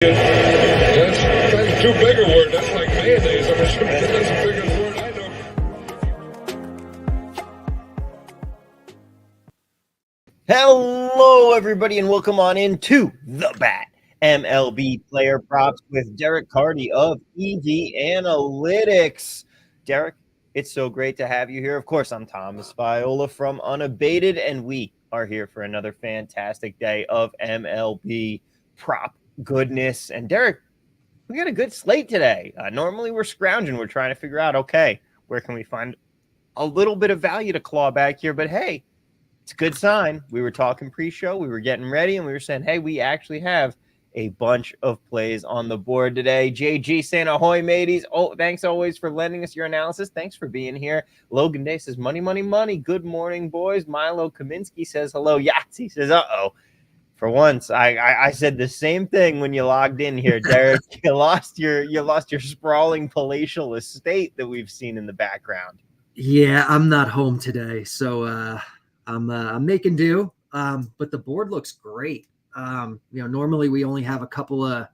That's too big a word. That's like mayonnaise. I'm sure that's the biggest word I know. Hello, everybody, and welcome on into The Bat, MLB Player Props with Derek Carty of ED Analytics. Derek, it's so great to have you here. Of course, I'm Thomas Viola from Unabated, and we are here for another fantastic day of MLB prop goodness. And Derek, we got a good slate today. Normally, we're scrounging. We're trying to figure out, okay, where can we find a little bit of value to claw back here? But hey, it's a good sign. We were talking pre-show, we were getting ready, and we were saying, hey, we actually have a bunch of plays on the board today. JG saying, ahoy, mateys. Oh, thanks always for lending us your analysis. Thanks for being here. Logan Day says, money, money, money. Good morning, boys. Milo Kaminsky says, hello. Yahtzee says, uh-oh. For once, I said the same thing when you logged in here, Derek. You lost your sprawling palatial estate that we've seen in the background. Yeah, I'm not home today, so I'm making do. But the board looks great. Normally we only have a couple of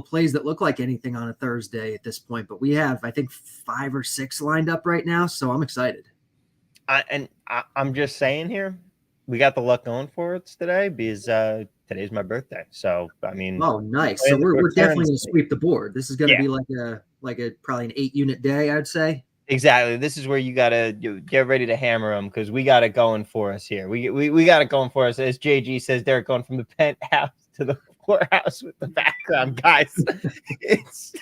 plays that look like anything on a Thursday at this point, but we have, I think, 5 or 6 lined up right now, so I'm excited. I'm just saying here, we got the luck going for us today because today's my birthday. So I mean, oh, nice. So we're definitely going to sweep the board. This is going to be like a probably an 8-unit day, I'd say. Exactly. This is where you gotta get ready to hammer them because we got it going for us here. We got it going for us. As JG says, Derek, going from the penthouse to the courthouse with the background, guys. It's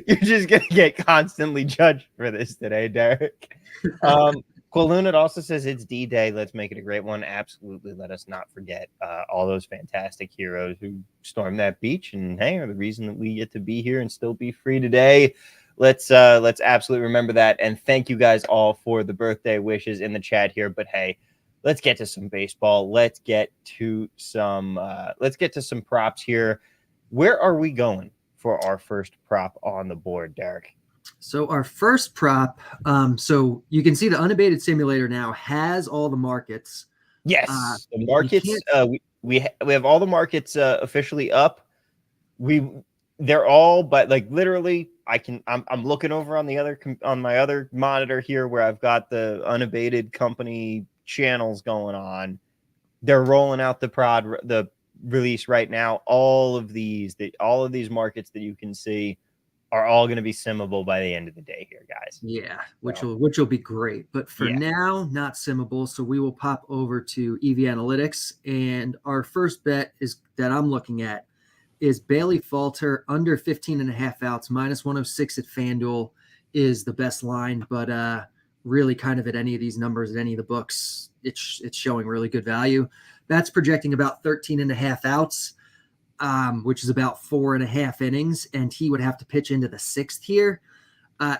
you're just gonna get constantly judged for this today, Derek. Quilunit also says it's D-Day. Let's make it a great one. Absolutely. Let us not forget all those fantastic heroes who stormed that beach and, hey, are the reason that we get to be here and still be free today. Let's absolutely remember that. And thank you guys all for the birthday wishes in the chat here. But hey, let's get to some baseball. Let's get to some props here. Where are we going for our first prop on the board, Derek? So our first prop, so you can see the Unabated simulator now has all the markets. Yes, the markets. We have all the markets officially up. They're all, but like literally, I'm looking over on my other monitor here where I've got the Unabated company channels going on. They're rolling out the release right now. All of these markets that you can see are all going to be simmable by the end of the day here, guys. Yeah, which will be great. But for now, not simmable. So we will pop over to EV Analytics. And our first bet that I'm looking at is Bailey Falter under 15.5 outs, -106 at FanDuel is the best line. But really kind of at any of these numbers, at any of the books, it's showing really good value. That's projecting about 13.5 outs. Which is about 4.5 innings, and he would have to pitch into the 6th here.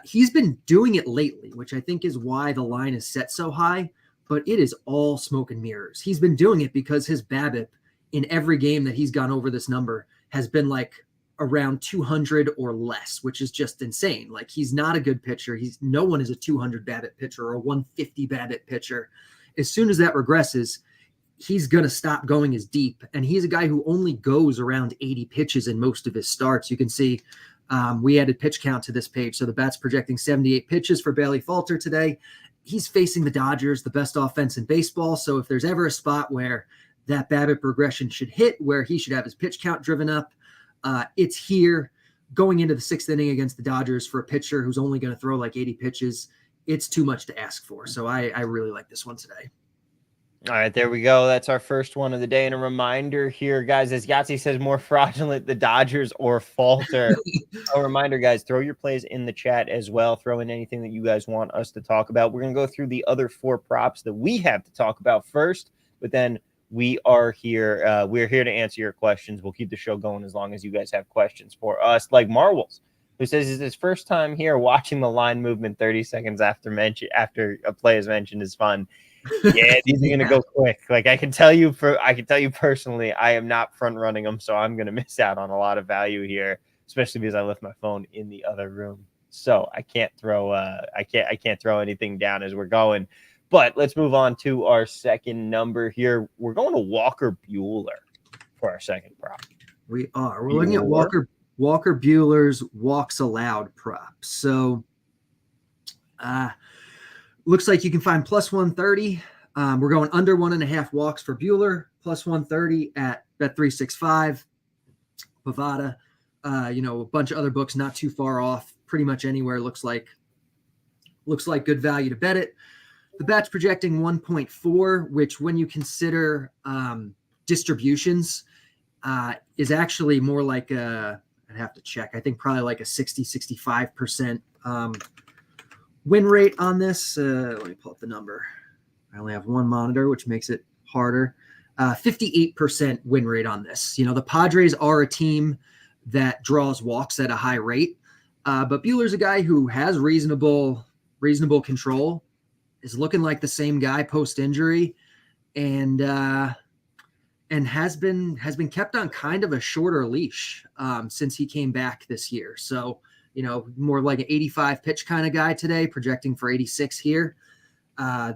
He's been doing it lately, which I think is why the line is set so high, but it is all smoke and mirrors. He's been doing it because his BABIP in every game that he's gone over this number has been like around 200 or less, which is just insane. Like, he's not a good pitcher. No one is a 200 BABIP pitcher or a 150 BABIP pitcher. As soon as that regresses, he's going to stop going as deep. And he's a guy who only goes around 80 pitches in most of his starts. You can see we added pitch count to this page. So the Bat's projecting 78 pitches for Bailey Falter today. He's facing the Dodgers, the best offense in baseball. So if there's ever a spot where that BABIP regression should hit, where he should have his pitch count driven up, it's here. Going into the 6th inning against the Dodgers for a pitcher who's only going to throw like 80 pitches, it's too much to ask for. So I really like this one today. All right, there we go. That's our first one of the day. And a reminder here, guys, as Yahtzee says, more fraudulent, the Dodgers or Falter. A reminder, guys, throw your plays in the chat as well. Throw in anything that you guys want us to talk about. We're going to go through the other 4 props that we have to talk about first, but then we are here. We're here to answer your questions. We'll keep the show going as long as you guys have questions for us, like Marwels, who says it's his first time here watching the line movement 30 seconds after a play is mentioned is fun. Yeah, these are gonna go quick. Like I can tell you personally, I am not front running them, so I'm gonna miss out on a lot of value here, especially because I left my phone in the other room. So I can't throw anything down as we're going. But let's move on to our second number here. We're going to Walker Buehler for our second prop. We are. We're looking at Walker Buehler's walks allowed prop. So looks like you can find plus 130. We're going under 1.5 walks for Buehler, plus 130 at Bet365. Bovada, a bunch of other books not too far off, pretty much anywhere looks like good value to bet it. The bat's projecting 1.4, which when you consider distributions is actually more like I'd have to check. I think probably like a 65% win rate on this. Let me pull up the number. I only have one monitor, which makes it harder. 58% win rate on this. The Padres are a team that draws walks at a high rate, but Buehler's a guy who has reasonable control, is looking like the same guy post-injury, and has been kept on kind of a shorter leash since he came back this year. So, more like an 85 pitch kind of guy today, projecting for 86 here.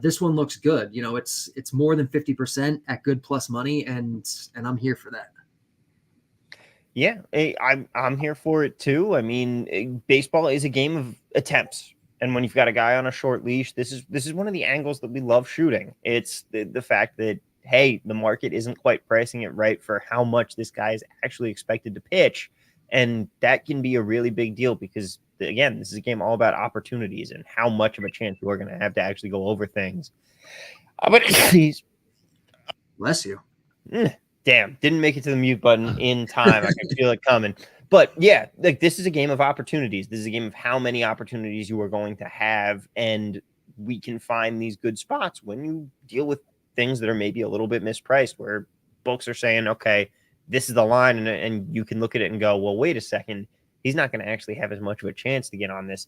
This one looks good. It's more than 50% at good plus money, and I'm here for that. Yeah, I'm here for it too. I mean, baseball is a game of attempts, and when you've got a guy on a short leash, this is one of the angles that we love shooting. It's the fact that, hey, the market isn't quite pricing it right for how much this guy is actually expected to pitch, and that can be a really big deal because, again, this is a game all about opportunities and how much of a chance you are going to have to actually go over things. But bless you. Damn, didn't make it to the mute button in time. I can feel it coming. But yeah, this is a game of opportunities. This is a game of how many opportunities you are going to have, and we can find these good spots when you deal with things that are maybe a little bit mispriced, where books are saying, okay, this is the line, and you can look at it and go, well, wait a second, he's not going to actually have as much of a chance to get on this,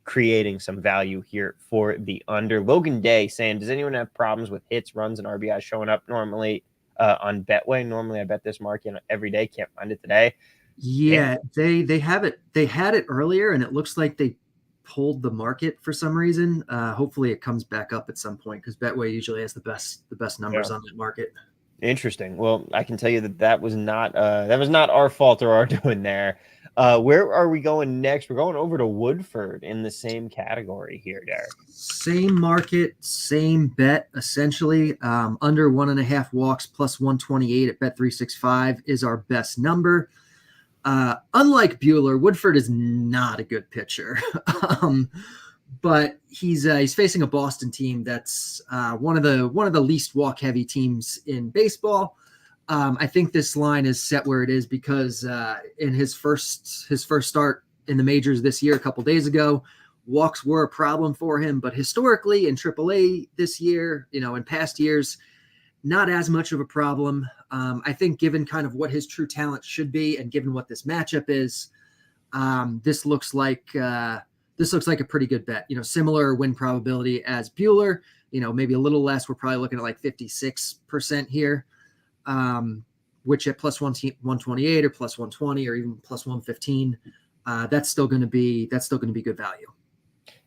creating some value here for the under. Logan Day saying, does anyone have problems with hits, runs, and RBIs showing up normally on Betway? Normally, I bet this market every day. Can't find it today. Yeah, they have it. They had it earlier, and it looks like they pulled the market for some reason. Hopefully, it comes back up at some point because Betway usually has the best numbers on that market. Interesting. Well, I can tell you that was not our fault or our doing there. Where are we going next? We're going over to Woodford in the same category here, Derek. Same market, same bet, essentially. Under 1.5 walks plus 128 at Bet365 is our best number. Unlike Buehler, Woodford is not a good pitcher. But he's facing a Boston team that's one of the least walk heavy teams in baseball. I think this line is set where it is because in his first start in the majors this year, a couple days ago, walks were a problem for him. But historically in AAA this year, in past years, not as much of a problem. I think given kind of what his true talent should be and given what this matchup is, this looks like a pretty good bet. Similar win probability as Buehler. Maybe a little less. We're probably looking at like 56% here, which at plus 128 or plus 120 or even plus 115, that's still going to be good value.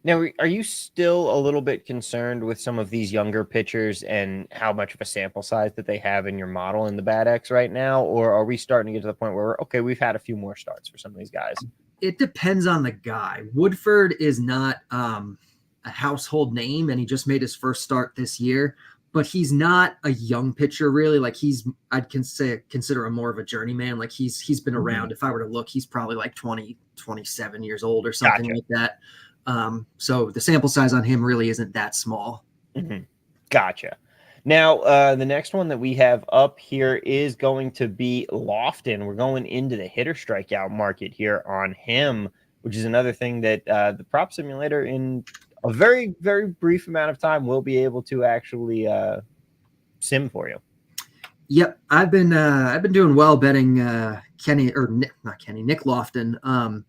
Now, are you still a little bit concerned with some of these younger pitchers and how much of a sample size that they have in your model in the BATX right now? Or are we starting to get to the point where, okay, we've had a few more starts for some of these guys? It depends on the guy. Woodford is not a household name, and he just made his first start this year, but he's not a young pitcher really. Like I'd consider him more of a journeyman. Like he's been around. If I were to look, he's probably like 20, 27 years old or something like that. So the sample size on him really isn't that small. Mm-hmm. Gotcha. Now, the next one that we have up here is going to be Lofton. We're going into the hitter strikeout market here on him, which is another thing that the prop simulator in a very, very brief amount of time will be able to actually sim for you. Yep. I've been doing well betting Nick Lofton.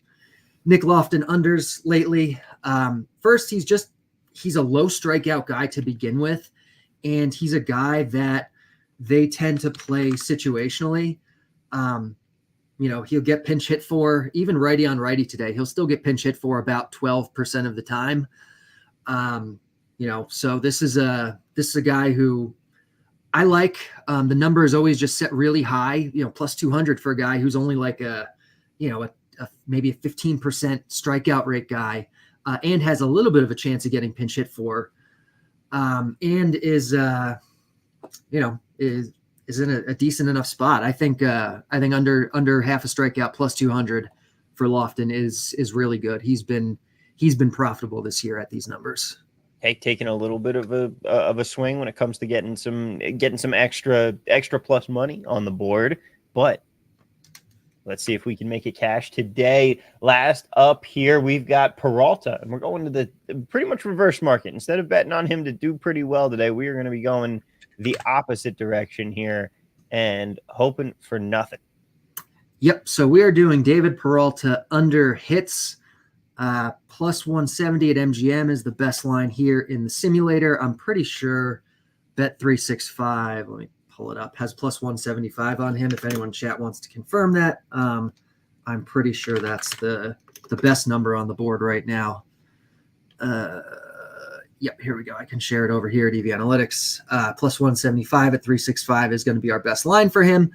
Nick Lofton unders lately. First, he's a low strikeout guy to begin with. And he's a guy that they tend to play situationally. He'll get pinch hit for, even righty on righty today. He'll still get pinch hit for about 12% of the time. So this is a guy who I like the number is always just set really high, plus 200 for a guy who's only like maybe a 15% strikeout rate guy, and has a little bit of a chance of getting pinch hit for, and is in a decent enough spot. I think under half a strikeout plus 200 for Lofton is really good. He's been profitable this year at these numbers. Taking a little bit of a swing when it comes to getting some extra plus money on the board, but let's see if we can make it cash today. Last up here, we've got Peralta, and we're going to the pretty much reverse market. Instead of betting on him to do pretty well today, we are going to be going the opposite direction here and hoping for nothing. Yep. So we are doing David Peralta under hits. Plus 170 at MGM is the best line here in the simulator. I'm pretty sure Bet365, let me pull it up, has plus 175 on him. If anyone in chat wants to confirm that, I'm pretty sure that's the best number on the board right now. Yep, here we go. I can share it over here at EV Analytics. Plus 175 at 365 is going to be our best line for him,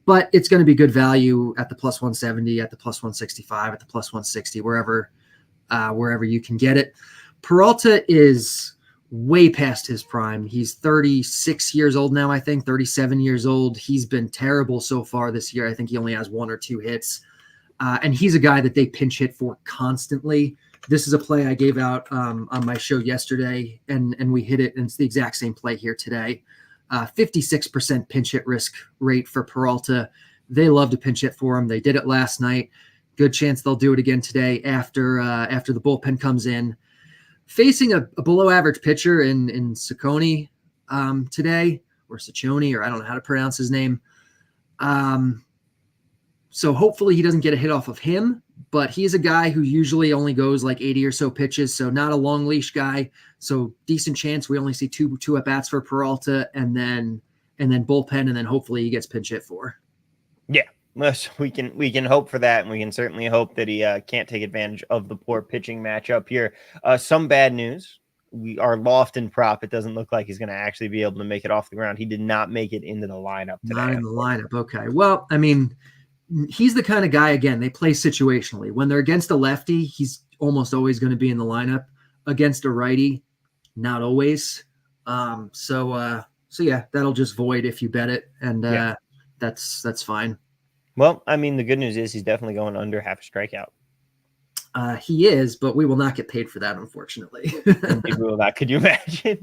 but it's going to be good value at the plus 170, at the plus 165, at the plus 160, wherever you can get it. Peralta is way past his prime. He's 36 years old now, I think, 37 years old. He's been terrible so far this year. I think he only has 1 or 2 hits. And he's a guy that they pinch hit for constantly. This is a play I gave out on my show yesterday, and we hit it, and it's the exact same play here today. 56% pinch hit risk rate for Peralta. They love to pinch hit for him. They did it last night. Good chance they'll do it again today after the bullpen comes in. Facing a below average pitcher in Ciccone today, or Ciccone, or I don't know how to pronounce his name. So hopefully he doesn't get a hit off of him, but he's a guy who usually only goes like 80 or so pitches, so not a long leash guy. So decent chance we only see two at bats for Peralta, and then bullpen, and then hopefully he gets pinch hit for. Yeah. So we can hope for that, and we can certainly hope that he can't take advantage of the poor pitching matchup here. Some bad news. Our Lofton prop, it doesn't look like he's going to actually be able to make it off the ground. He did not make it into the lineup today. Not in the lineup. Okay. Well, I mean, he's the kind of guy, again, they play situationally. When they're against a lefty, he's almost always going to be in the lineup. Against a righty, not always. So yeah, that'll just void if you bet it, and that's fine. Well, I mean, the good news is he's definitely going under half a strikeout. He is, but we will not get paid for that, unfortunately. Could you imagine?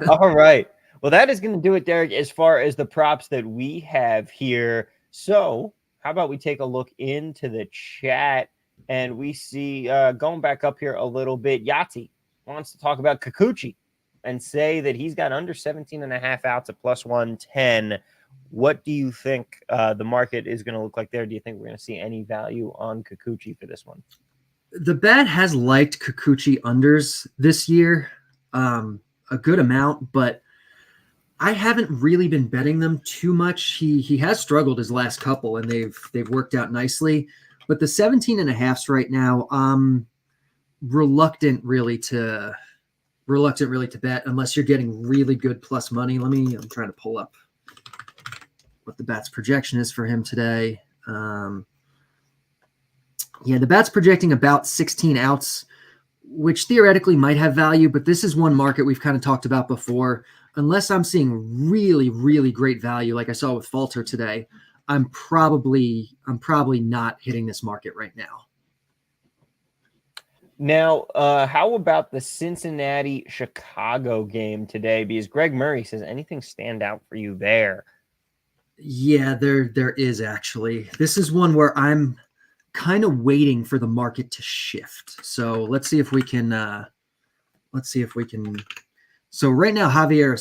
All right. Well, that is going to do it, Derek, as far as the props that we have here. So how about we take a look into the chat, and we see, going back up here a little bit, Yahtzee wants to talk about Kikuchi and say that he's got under 17.5 outs at plus 110. What do you think the market is going to look like there? Do you think we're going to see any value on Kikuchi for this one? The bat has liked Kikuchi unders this year a good amount, but I haven't really been betting them too much. He has struggled his last couple, and they've worked out nicely. But the 17.5s right now, reluctant really to bet unless you're getting really good plus money. I'm trying to pull up what the bat's projection is for him today. The bat's projecting about 16 outs, which theoretically might have value, but this is one market we've kind of talked about before. Unless I'm seeing really, really great value, like I saw with Falter today, I'm probably not hitting this market right now. Now, how about the Cincinnati-Chicago game today? Because Greg Murray says, anything stand out for you there? Yeah, there is actually. This is one where I'm kind of waiting for the market to shift. So let's see if we can. So right now, there are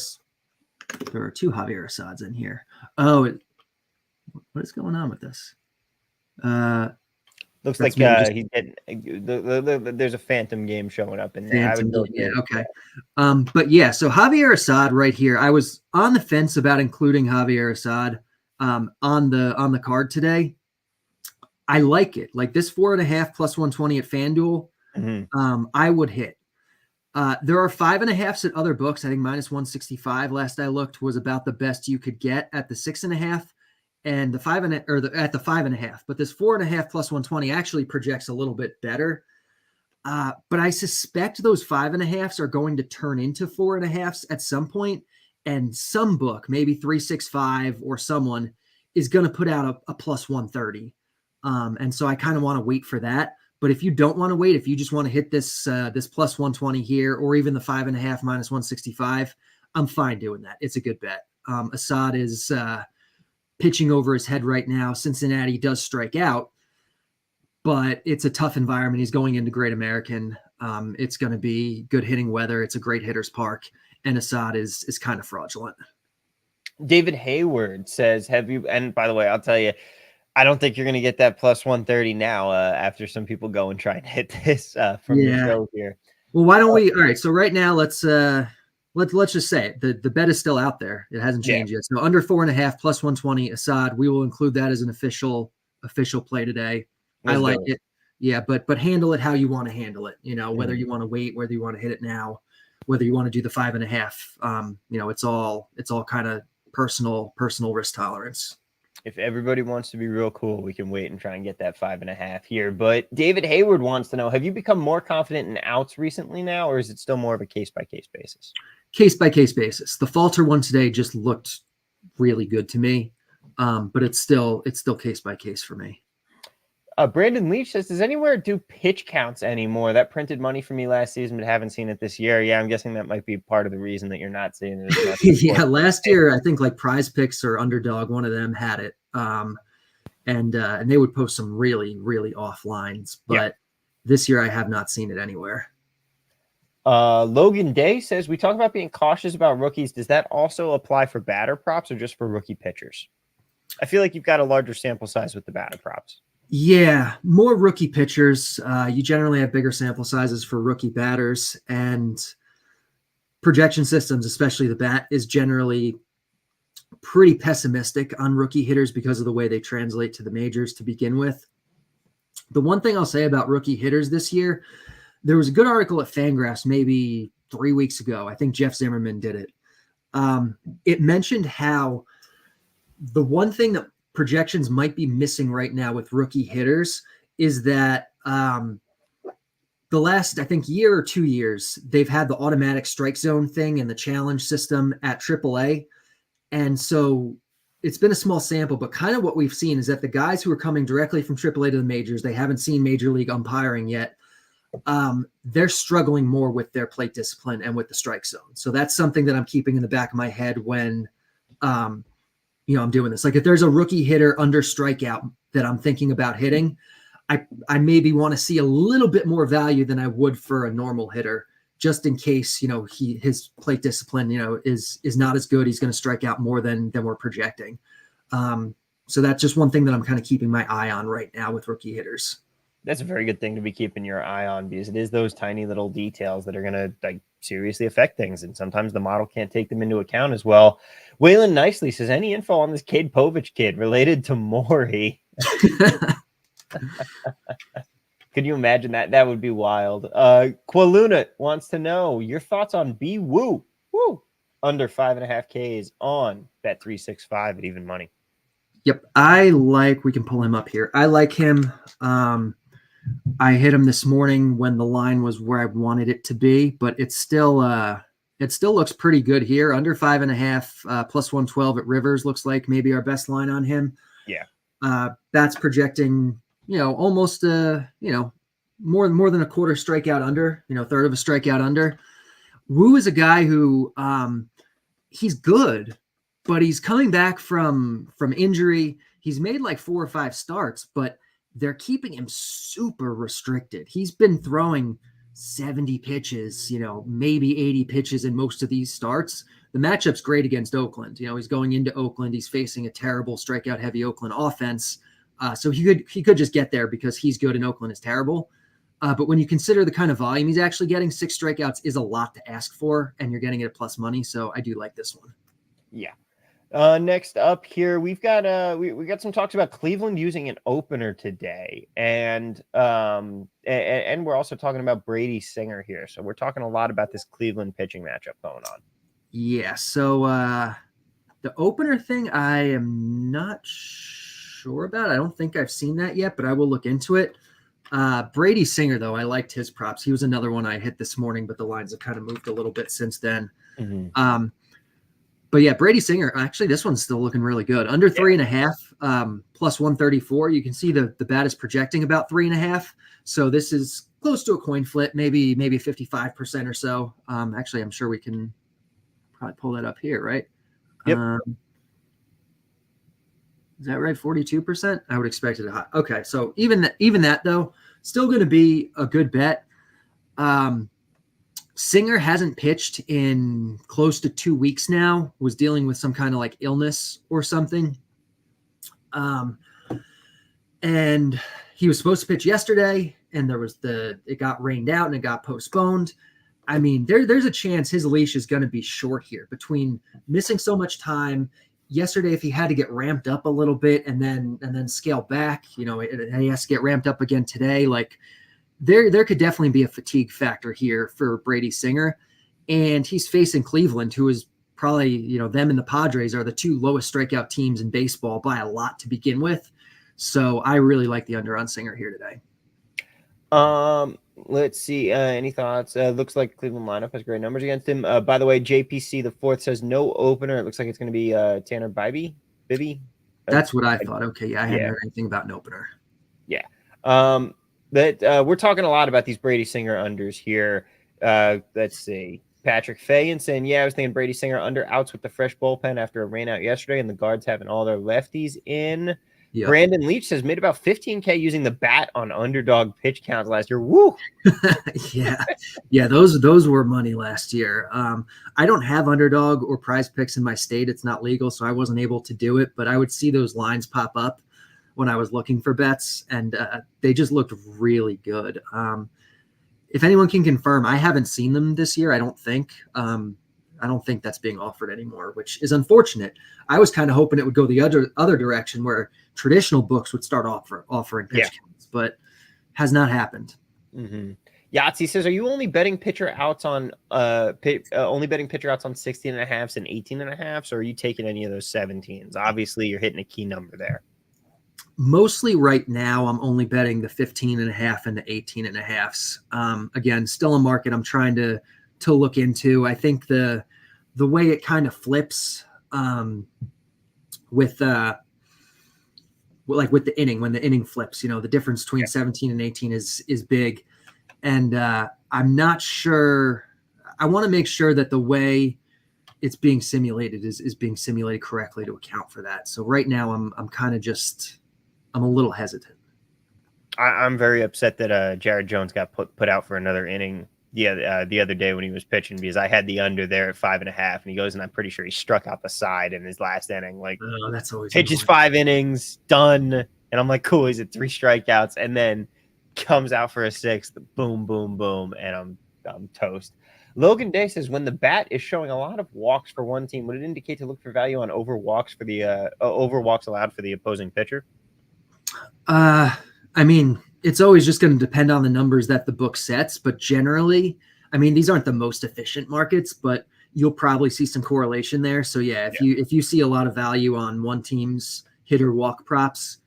2 Javier Assads in here. Oh, what is going on with this? Looks like he's getting there's a phantom game showing up in there. Okay. But yeah, so Javier Assad right here. I was on the fence about including Javier Assad on the card today. I like it. Like this 4.5 plus 120 at FanDuel. I would hit. There are 5.5s at other books. I think -165 last I looked was about the best you could get at the 6.5 and the 5.5 at the 5.5. But this 4.5 +120 actually projects a little bit better. But I suspect those 5.5s are going to turn into 4.5s at some point, and some book, maybe 365 or someone, is going to put out a +130. And so I kind of want to wait for that. But if you don't want to wait, if you just want to hit this this +120 here, or even the 5.5 -165, I'm fine doing that. It's a good bet. Assad is pitching over his head right now. Cincinnati does strike out, but it's a tough environment. He's going into Great American. It's going to be good hitting weather. It's a great hitter's park, and Assad is kind of fraudulent. David Hayward says, have you, and by the way, I'll tell you, I don't think you're going to get that +130 now after some people go and try and hit this from the show here. Well, why don't we? All right. So right now, let's just say it. The bet is still out there. It hasn't changed yet. So under 4.5 +120 Assad, we will include that as an official play today. I like it. Yeah, but handle it how you want to handle it. You know, whether you want to wait, whether you want to hit it now, whether you want to do the 5.5. You know, it's all kind of personal risk tolerance. If everybody wants to be real cool, we can wait and try and get that 5.5 here. But David Hayward wants to know, have you become more confident in outs recently now, or is it still more of a case-by-case basis? Case-by-case basis. The Falter one today just looked really good to me, but it's still case-by-case for me. Brandon Leach says, does anywhere do pitch counts anymore? That printed money for me last season, but haven't seen it this year. Yeah, I'm guessing that might be part of the reason that you're not seeing it as much. Yeah, last year, I think like Prize Picks or Underdog, one of them had it. And they would post some really, really off lines. But this year, I have not seen it anywhere. Logan Day says, we talk about being cautious about rookies. Does that also apply for batter props or just for rookie pitchers? I feel like you've got a larger sample size with the batter props. Yeah, more rookie pitchers. You generally have bigger sample sizes for rookie batters, and projection systems, especially the bat, is generally pretty pessimistic on rookie hitters because of the way they translate to the majors to begin with. The one thing I'll say about rookie hitters this year, there was a good article at Fangraphs maybe 3 weeks ago. I think Jeff Zimmerman did it. It mentioned how the one thing that projections might be missing right now with rookie hitters is that the last, I think, year or 2 years, they've had the automatic strike zone thing and the challenge system at AAA. And so it's been a small sample, but kind of what we've seen is that the guys who are coming directly from AAA to the majors, they haven't seen major league umpiring yet. They're struggling more with their plate discipline and with the strike zone. So that's something that I'm keeping in the back of my head when, I'm doing this. Like if there's a rookie hitter under strikeout that I'm thinking about hitting, I maybe want to see a little bit more value than I would for a normal hitter, just in case, his plate discipline, is not as good. He's going to strike out more than we're projecting. So that's just one thing that I'm kind of keeping my eye on right now with rookie hitters. That's a very good thing to be keeping your eye on, because it is those tiny little details that are going to seriously affect things. And sometimes the model can't take them into account as well. Waylon Nicely says, any info on this Cade Povich kid related to Maury? Could you imagine that? That would be wild. Qualuna wants to know your thoughts on B Woo under 5.5 Ks on Bet365 at even money. Yep. We can pull him up here. I like him. I hit him this morning when the line was where I wanted it to be, but it still looks pretty good here. Under 5.5 +112 at Rivers looks like maybe our best line on him. Yeah. That's projecting, almost more than a quarter strikeout under, third of a strikeout under. Wu is a guy who he's good, but he's coming back from injury. He's made like 4 or 5 starts, but they're keeping him super restricted. He's been throwing 70 pitches, maybe 80 pitches in most of these starts. The matchup's great against Oakland. He's going into Oakland. He's facing a terrible strikeout heavy Oakland offense. So he could just get there because he's good and Oakland is terrible. But when you consider the kind of volume he's actually getting, 6 strikeouts is a lot to ask for, and you're getting it at plus money. So I do like this one. Yeah. Next up here, we've got we got some talks about Cleveland using an opener today, and we're also talking about Brady Singer here. So we're talking a lot about this Cleveland pitching matchup going on. Yeah. So the opener thing, I am not sure about. I don't think I've seen that yet, but I will look into it. Brady Singer, though, I liked his props. He was another one I hit this morning, but the lines have kind of moved a little bit since then. Mm-hmm. But yeah, Brady Singer, actually, this one's still looking really good. Under 3.5, plus 134. You can see the bat is projecting about 3.5. So this is close to a coin flip, maybe 55% or so. Actually, I'm sure we can probably pull that up here, right? Yep. Is that right? 42%? I would expect it high. Okay, so even that though, still going to be a good bet. Singer hasn't pitched in close to 2 weeks now, was dealing with some kind of like illness or something. And he was supposed to pitch yesterday, and it got rained out and it got postponed. I mean, there's a chance his leash is going to be short here between missing so much time. Yesterday, if he had to get ramped up a little bit and then scale back, he has to get ramped up again today. Like, there could definitely be a fatigue factor here for Brady Singer. And he's facing Cleveland, who is probably, them and the Padres are the two lowest strikeout teams in baseball by a lot to begin with. So I really like the under on Singer here today. Let's see. Any thoughts? Looks like Cleveland lineup has great numbers against him. By the way, JPC the fourth says no opener. It looks like it's going to be Tanner Bibby. That's what I thought. Okay, yeah, I hadn't heard anything about an opener. Yeah. We're talking a lot about these Brady Singer unders here. Let's see. Patrick Fayen saying, I was thinking Brady Singer under outs with the fresh bullpen after a rain out yesterday and the guards having all their lefties in. Yep. Brandon Leach says made about 15K using the bat on underdog pitch counts last year. Woo! Yeah, those were money last year. I don't have underdog or prize picks in my state. It's not legal, so I wasn't able to do it, but I would see those lines pop up when I was looking for bets, and they just looked really good. If anyone can confirm, I haven't seen them this year. I don't think that's being offered anymore, which is unfortunate. I was kind of hoping it would go the other direction where traditional books would start offering pitch counts, but has not happened. Mm-hmm. Yahtzee says, are you only betting pitcher outs on 16.5s and 18.5s, or are you taking any of those 17s? Obviously, you're hitting a key number there. Mostly right now, I'm only betting the 15.5 and the 18.5s. Again, still a market I'm trying to look into. I think the way it kind of flips with the inning, when the inning flips, the difference between 17 and 18 is big. And I'm not sure. I want to make sure that the way it's being simulated is being simulated correctly to account for that. So right now I'm kind of I'm a little hesitant. I'm very upset that Jared Jones got put out for another inning the other day when he was pitching, because I had the under there at 5.5, and he goes, and I'm pretty sure he struck out the side in his last inning. Like, that's always pitches 5 innings, done, and I'm like, cool, he's at 3 strikeouts, and then comes out for a 6th, boom, boom, boom, and I'm toast. Logan Day says, when the bat is showing a lot of walks for one team, would it indicate to look for value on over walks for the over walks allowed for the opposing pitcher? I mean, it's always just going to depend on the numbers that the book sets, but generally, I mean, these aren't the most efficient markets, but you'll probably see some correlation there. So if you see a lot of value on one team's hitter walk props,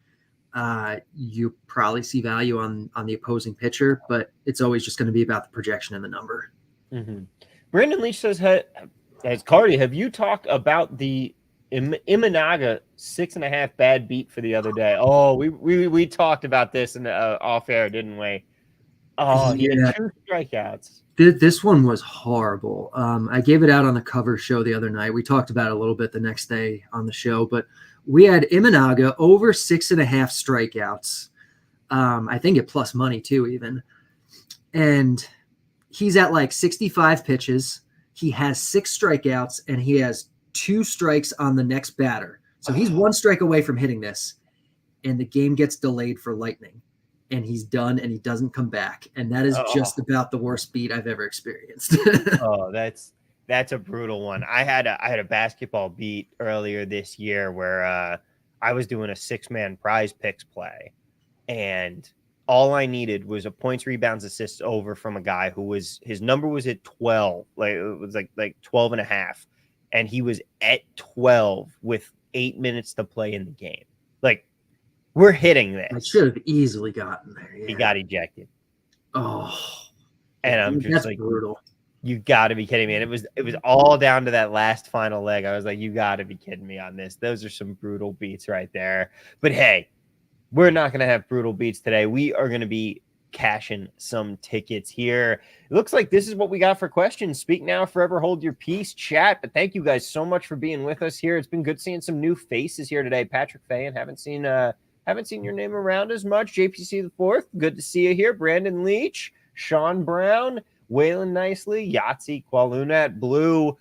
you probably see value on the opposing pitcher, but it's always just going to be about the projection and the number. Mm-hmm. Brandon Leach says, has Carty, have you talked about the Imanaga 6.5 bad beat for the other day? Oh, we talked about this in the off air, didn't we? Oh, he had 2 strikeouts. This one was horrible. I gave it out on the cover show the other night. We talked about it a little bit the next day on the show, but we had Imanaga over 6.5 strikeouts. I think at plus money too, even. And he's at like 65 pitches. He has 6 strikeouts, and he has 2 strikes on the next batter. So he's 1 strike away from hitting this, and the game gets delayed for lightning, and he's done, and he doesn't come back. And that is just about the worst beat I've ever experienced. That's a brutal one. I had a basketball beat earlier this year where I was doing a 6-man prize picks play, and all I needed was a points, rebounds, assists over from a guy who was his number was at 12, like it was like 12 and a half, and he was at 12 with 8 minutes to play in the game. Like, we're hitting I this. should have easily gotten there. Yeah. He got ejected. Oh, And yeah, I'm just that's like, brutal. you got to be kidding me. And it was all down to that last final leg. I was like, you got to be kidding me on this. Those are some brutal beats right there. But hey, we're not going to have brutal beats today. We are going to be cashing some tickets here. It looks like this is what we got for questions. Speak now, forever hold your peace, chat. But thank you guys so much for being with us here. It's been good seeing some new faces here today. Patrick Fayan, haven't seen your name around as much. JPC the fourth, good to see you here. Brandon Leach, Sean Brown, Waylon Nicely, Yahtzee, Qualunat, Blue,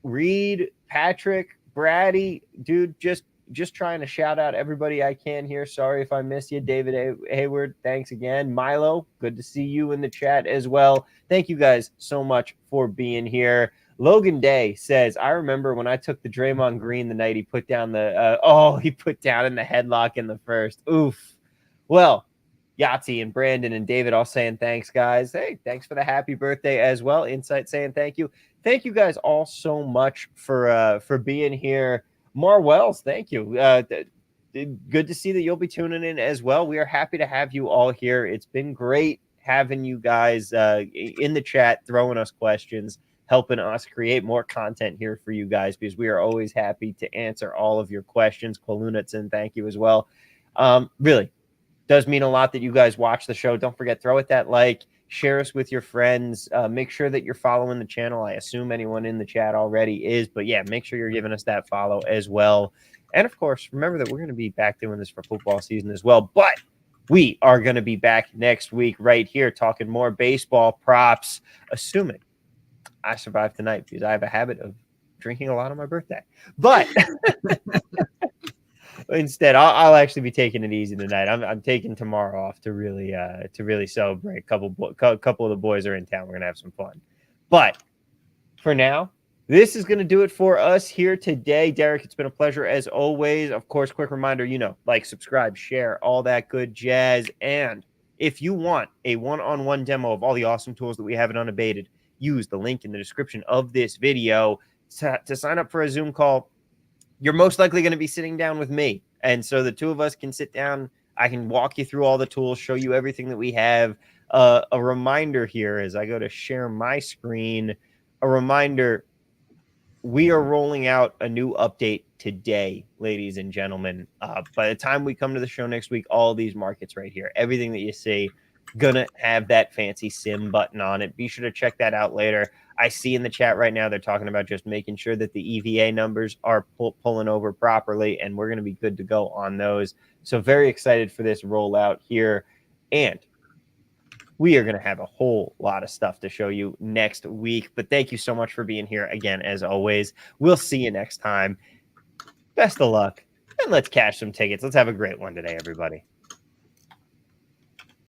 Reed, Patrick, Brady, dude, just trying to shout out everybody I can here. Sorry if I miss you. David Hayward, thanks again. Milo, good to see you in the chat as well. Thank you guys so much for being here. Logan Day says, I remember when I took the Draymond Green the night he put down he put down in the headlock in the first. Oof. Well, Yahtzee and Brandon and David all saying thanks, guys. Hey, thanks for the happy birthday as well. Insight saying thank you. Thank you guys all so much for being here. Mar Wells, thank you. Good to see that you'll be tuning in as well. We are happy to have you all here. It's been great having you guys in the chat, throwing us questions, helping us create more content here for you guys, because we are always happy to answer all of your questions. Qualunatson, thank you as well. Really does mean a lot that you guys watch the show. Don't forget, throw it that like, share us with your friends. Make sure that you're following the channel. I assume anyone in the chat already is, but yeah, make sure you're giving us that follow as well. And of course, remember that we're going to be back doing this for football season as well, but we are going to be back next week right here talking more baseball props, assuming I survive tonight, because I have a habit of drinking a lot on my birthday. But instead, I'll actually be taking it easy tonight. I'm taking tomorrow off to really celebrate. A couple of the boys are in town. We're gonna have some fun. But for now, this is gonna do it for us here today. Derek, it's been a pleasure as always. Of course, quick reminder, like, subscribe, share, all that good jazz. And if you want a one-on-one demo of all the awesome tools that we have in Unabated, use the link in the description of this video to sign up for a Zoom call. You're most likely going to be sitting down with me. And so the two of us can sit down. I can walk you through all the tools, show you everything that we have. A reminder here as I go to share my screen, a reminder, we are rolling out a new update today, ladies and gentlemen. By the time we come to the show next week, all these markets right here, everything that you see, gonna have that fancy sim button on it. Be sure to check that out later. I see in the chat right now they're talking about just making sure that the EVA numbers are pulling over properly, and we're going to be good to go on those. So very excited for this rollout here. And we are going to have a whole lot of stuff to show you next week. But thank you so much for being here again, as always. We'll see you next time. Best of luck, and let's cash some tickets. Let's have a great one today, everybody.